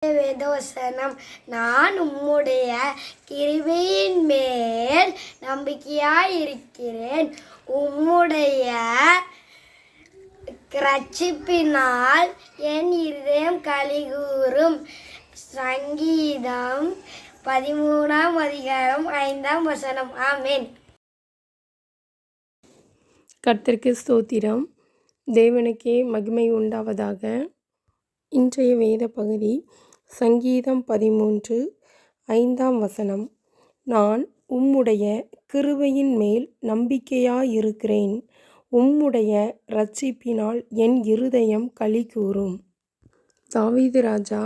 வேதவசனம், நான் உம்முடைய கிருபையின் மேல் நம்பிக்கையாயிருக்கிறேன். உம்முடைய இரட்சிப்பினால் என் இருதயம் களிகூரும். சங்கீதம் 13 ஆமென். கர்த்தருக்கு ஸ்தோத்திரம். தேவனுக்கே மகிமை உண்டாவதாக. இன்றைய வேத பகுதி சங்கீதம் 13:5. நான் உம்முடைய கிருபையின் மேல் நம்பிக்கையாயிருக்கிறேன். உம்முடைய இரட்சிப்பினால் என் இருதயம் களிகூரும். தாவீது ராஜா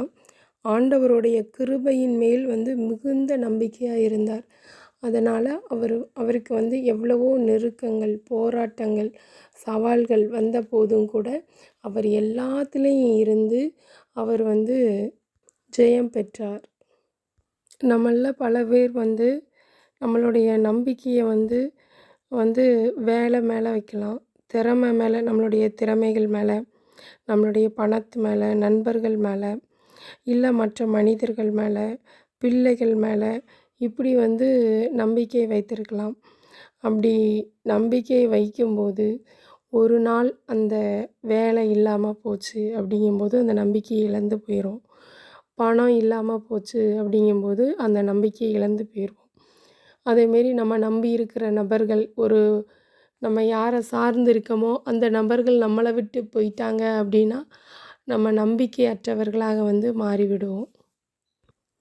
ஆண்டவருடைய கிருபையின் மேல் மிகுந்த நம்பிக்கையாக இருந்தார். அதனால் அவருக்கு எவ்வளவோ நெருக்கங்கள், போராட்டங்கள், சவால்கள் வந்த போதும் கூட அவர் எல்லாத்துலேயும் இருந்து அவர் ஜெயம் பெற்றார். நம்மளில் பல பேர் நம்மளுடைய நம்பிக்கையை வேலை மேலே வைக்கலாம், திறமை மேலே, நம்மளுடைய திறமைகள் மேலே, நம்மளுடைய பணத்து மேலே, நண்பர்கள் மேலே, இல்லை மற்ற மனிதர்கள் மேலே, பிள்ளைகள் மேலே, இப்படி நம்பிக்கை வைத்திருக்கலாம். அப்படி நம்பிக்கை வைக்கும்போது ஒரு நாள் அந்த வேலை இல்லாமல் போச்சு அப்படிங்கும்போது அந்த நம்பிக்கை இழந்து போயிடும். பணம் இல்லாமல் போச்சு அப்படிங்கும்போது அந்த நம்பிக்கை இழந்து போயிடுவோம். அதேமாரி நம்ம நம்பி இருக்கிற நபர்கள், நம்ம யாரை சார்ந்து இருக்கமோ அந்த நபர்கள் நம்மளை விட்டு போயிட்டாங்க அப்படின்னா நம்ம நம்பிக்கையற்றவர்களாக மாறிவிடுவோம்.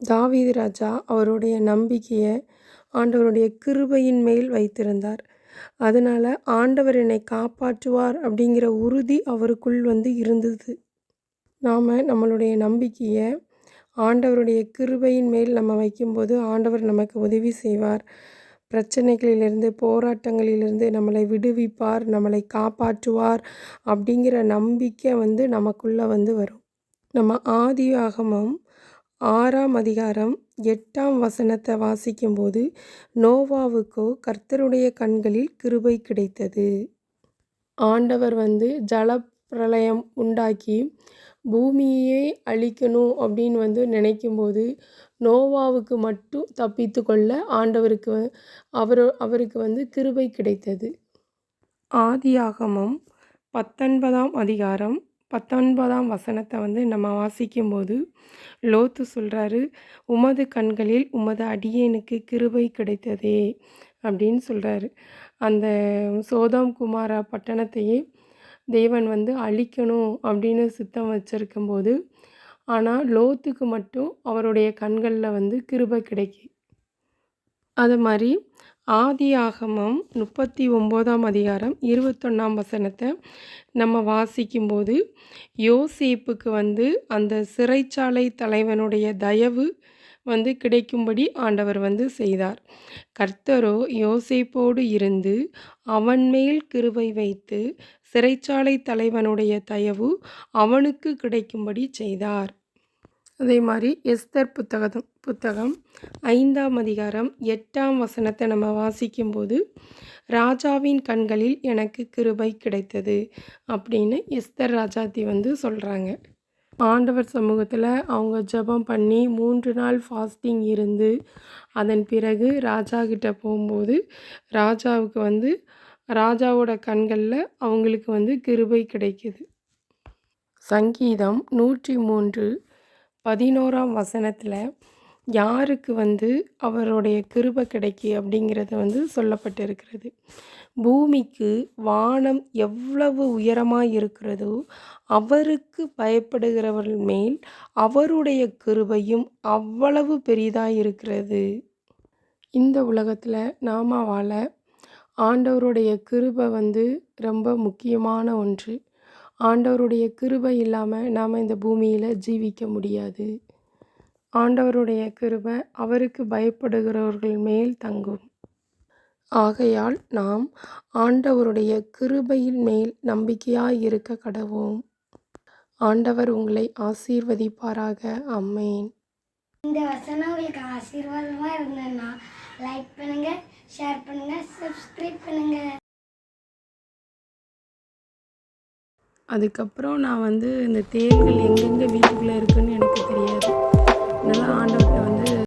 தாவீது ராஜா அவருடைய நம்பிக்கையை ஆண்டவருடைய கிருபையின் மேல் வைத்திருந்தார். அதனால் ஆண்டவர் என்னை காப்பாற்றுவார் அப்படிங்கிற உறுதி அவருக்குள் இருந்தது. நாம் நம்மளுடைய நம்பிக்கையை ஆண்டவருடைய கிருபையின் மேல் நம்ம வைக்கும்போது ஆண்டவர் நமக்கு உதவி செய்வார். பிரச்சனைகளிலிருந்து, போராட்டங்களிலிருந்து நம்மளை விடுவிப்பார், நம்மளை காப்பாற்றுவார் அப்படிங்கிற நம்பிக்கை நமக்குள்ளே வரும். நம்ம ஆதியாகமம் 6:8 வாசிக்கும்போது, நோவாவுக்கோ கர்த்தருடைய கண்களில் கிருபை கிடைத்தது. ஆண்டவர் ஜலப்பிரளயம் உண்டாக்கி பூமியே அழிக்கணும் அப்படின்னு நினைக்கும்போது நோவாவுக்கு மட்டும் தப்பித்து கொள்ள அவருக்கு கிருபை கிடைத்தது. ஆதியாகமம் 19:19 நம்ம வாசிக்கும்போது லோத்து சொல்கிறாரு, உமது கண்களில் உமது அடியேனுக்கு கிருபை கிடைத்ததே அப்படின்னு சொல்கிறாரு. அந்த சோதோம் குமாரா பட்டணத்தையே தேவன் அழிக்கணும் அப்படின்னு சித்தம் வச்சிருக்கும்போது, ஆனால் லோத்துக்கு மட்டும் அவருடைய கண்களில் கிருபை கிடைக்கி. அது மாதிரி ஆதியாகமம் 39:21 நம்ம வாசிக்கும்போது, யோசேப்புக்கு அந்த சிறைச்சாலை தலைவனுடைய தயவு கிடைக்கும்படி ஆண்டவர் செய்தார். கர்த்தரோ யோசேப்போடு இருந்து அவன் மேல் கிருபை வைத்து சிறைச்சாலை தலைவனுடைய தயவு அவனுக்கு கிடைக்கும்படி செய்தார். அதே மாதிரி எஸ்தர் புத்தகம் 5:8 நம்ம வாசிக்கும்போது, ராஜாவின் கண்களில் எனக்கு கிருபை கிடைத்தது அப்படின்னு எஸ்தர் ராஜாத்தி சொல்கிறாங்க. ஆண்டவர் சமூகத்தில் அவங்க ஜெபம் பண்ணி 3 நாள் ஃபாஸ்டிங் இருந்து அதன் பிறகு ராஜா கிட்ட போகும்போது ராஜாவுக்கு ராஜாவோட கண்களில் அவங்களுக்கு கிருபை கிடைக்குது. சங்கீதம் 103:11 யாருக்கு அவருடைய கிருபை கிடைக்கி அப்படிங்கிறது சொல்லப்பட்டிருக்கிறது. பூமிக்கு வானம் எவ்வளவு உயரமாக இருக்கிறதோ அவருக்கு பயப்படுகிறவர்கள் மேல் அவருடைய கிருபையும் அவ்வளவு பெரிதாக இருக்கிறது. இந்த உலகத்தில் நாம வாழ ஆண்டவருடைய கிருபை ரொம்ப முக்கியமான ஒன்று. ஆண்டவருடைய கிருபை இல்லாமல் நாம் இந்த பூமியில் ஜீவிக்க முடியாது. ஆண்டவருடைய கிருபை அவருக்கு பயப்படுகிறவர்கள் மேல் தங்கும். ஆகையால் நாம் ஆண்டவருடைய கிருபையின் மேல் நம்பிக்கையாய் இருக்க கடவோம். ஆண்டவர் உங்களை ஆசீர்வதிப்பாராக. ஆமென். இந்த வசனம் உங்களுக்கு ஆசீர்வாதமாக இருந்ததுன்னா லைக் பண்ணுங்கள், ஷேர் பண்ணுங்கள், சப்ஸ்கிரைப் பண்ணுங்கள். அதுக்கப்புறம் நான் இந்த தேள்கள் எங்கெங்கே வீட்டுக்குள்ளே இருக்குன்னு எனக்கு தெரியாது. நல்லா ஆண்டவர்